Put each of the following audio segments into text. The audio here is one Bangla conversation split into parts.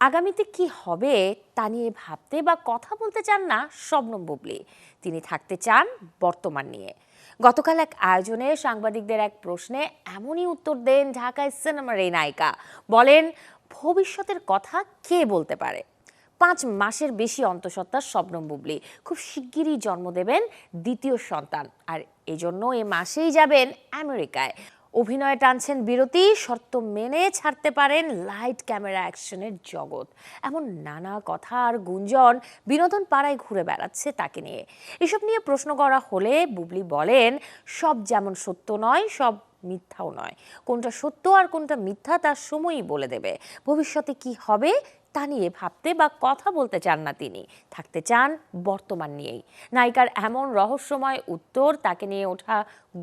আগামীতে কি হবে তা নিয়ে ভাবতে বা কথা বলতে চান না শবনম বুবলী। তিনি থাকতে চান বর্তমান নিয়ে। গতকাল এক আয়োজনে সাংবাদিকদের এক প্রশ্নে এমনই উত্তর দেন ঢাকায় সিনেমার এই নায়িকা। বলেন, ভবিষ্যতের কথা কে বলতে পারে। 5 মাসের বেশি অন্তঃসত্ত্বা শবনম বুবলী খুব শিগগিরই জন্ম দেবেন দ্বিতীয় সন্তান, আর এজন্য এ মাসেই যাবেন আমেরিকায়। অভিনয়ে টানছেন বিরতি, শর্ত মেনে ছাড়তে পারেন লাইট ক্যামেরা অ্যাকশনের জগৎ। এমন নানা কথা আর গুঞ্জন বিনোদন পাড়ায় ঘুরে বেড়াচ্ছে তাকে নিয়ে। এসব নিয়ে প্রশ্ন করা হলে বুবলী বলেন, সব যেমন সত্য নয়, সব মিথ্যাও নয়। কোনটা সত্য আর কোনটা মিথ্যা তার সময়ই বলে দেবে। ভবিষ্যতে কি হবে তা নিয়ে ভাবতে বা কথা বলতে চান না তিনি, থাকতে চান বর্তমান নিয়েই। নায়িকার এমন রহস্যময় উত্তর তাকে নিয়ে ওঠা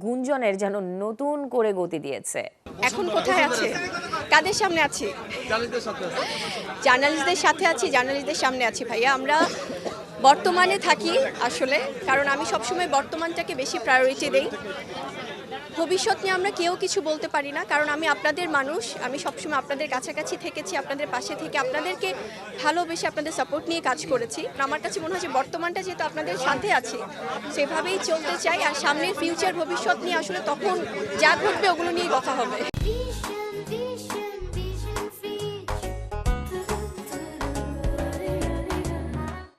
গুঞ্জনের যেন নতুন করে গতি দিয়েছে। এখন কোথায় আছে, কাদের সামনে আছি? জার্নালিস্টদের সাথে আছি, জার্নালিস্টদের সামনে আছি। ভাইয়া, আমরা বর্তমানে থাকি আসলে, কারণ আমি সবসময় বর্তমানটাকে বেশি প্রায়োরিটি দেই। ভবিষ্যৎ নিয়ে আমরা কেউ কিছু বলতে পারি না, কারণ আমি আপনাদের মানুষ। আমি সবসময় আপনাদের কাছাকাছি থেকেছি, আপনাদের পাশে থেকে আপনাদেরকে ভালোবেসে আপনাদের সাপোর্ট নিয়ে কাজ করেছি। আমার কাছে মনে হয় যে বর্তমানটা যেহেতু আপনাদের সাথে আছি, সেভাবেই চলতে চাই। আর সামনের ফিউচার ভবিষ্যৎ নিয়ে আসলে তখন যা ঘটবে ওগুলো নিয়ে কথা হবে।